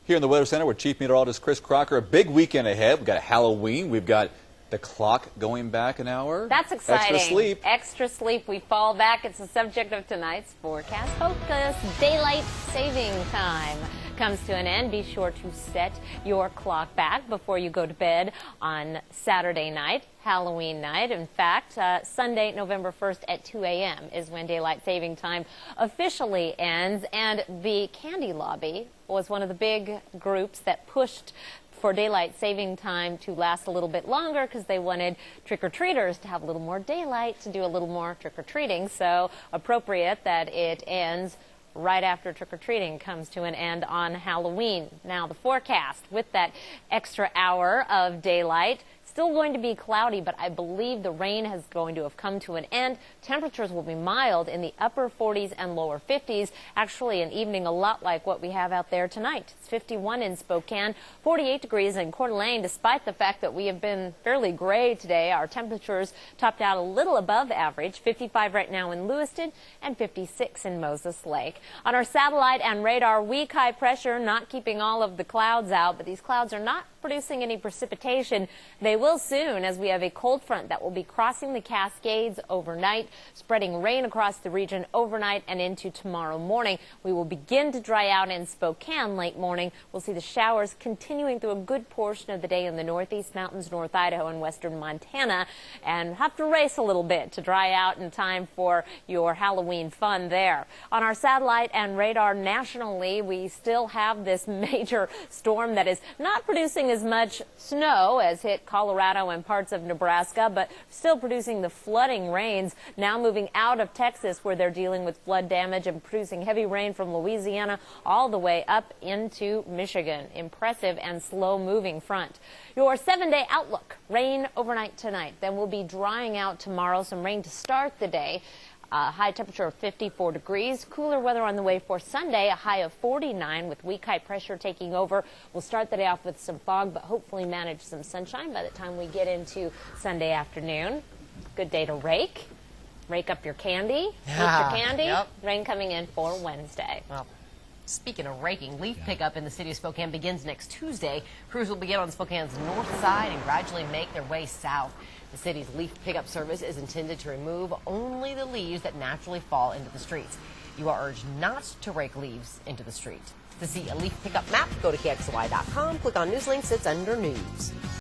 Here in the Weather Center with Chief Meteorologist Kris Crocker. A big weekend ahead. We've got Halloween. We've got the clock going back an hour. That's exciting. Extra sleep. Extra sleep. We fall back. It's the subject of tonight's forecast focus. Daylight saving time comes to an end. Be sure to set your clock back before you go to bed on Saturday night, Halloween night. In fact, Sunday, November 1st at 2 a.m. is when daylight saving time officially ends. And the Candy Lobby was one of the big groups that pushed for daylight saving time to last a little bit longer because they wanted trick-or-treaters to have a little more daylight to do a little more trick-or-treating. So appropriate that it ends right after trick-or-treating comes to an end on Halloween. Now the forecast with that extra hour of daylight, still going to be cloudy, but I believe the rain is going to have come to an end. Temperatures will be mild in the upper 40s and lower 50s. Actually, an evening a lot like what we have out there tonight. It's 51 in Spokane, 48 degrees in Coeur d'Alene. Despite the fact that we have been fairly gray today, our temperatures topped out a little above average. 55 right now in Lewiston and 56 in Moses Lake. On our satellite and radar, weak high pressure not keeping all of the clouds out, but these clouds are not producing any precipitation. They will soon, as we have a cold front that will be crossing the Cascades overnight, spreading rain across the region overnight and into tomorrow morning. We will begin to dry out in Spokane late morning. We'll see the showers continuing through a good portion of the day in the northeast mountains, North Idaho and western Montana, and have to race a little bit to dry out in time for your Halloween fun there. On our satellite and radar nationally, we still have this major storm that is not producing as much snow as hit Colorado and parts of Nebraska, but still producing the flooding rains. Now moving out of Texas, where they're dealing with flood damage, and producing heavy rain from Louisiana all the way up into Michigan. Impressive and slow-moving front. Your 7-day outlook: rain overnight tonight. Then we'll be drying out tomorrow. Some rain to start the day. High temperature of 54 degrees. Cooler weather on the way for Sunday, a high of 49 with weak high pressure taking over. We'll start the day off with some fog, but hopefully manage some sunshine by the time we get into Sunday afternoon. Good day to rake. Rake up your candy. Eat your candy. Yep. Rain coming in for Wednesday. Well, speaking of raking, leaf pickup in the city of Spokane begins next Tuesday. Crews will begin on Spokane's north side and gradually make their way south. The city's leaf pickup service is intended to remove only the leaves that naturally fall into the streets. You are urged not to rake leaves into the street. To see a leaf pickup map, go to KXLY.com, click on news links, it's under news.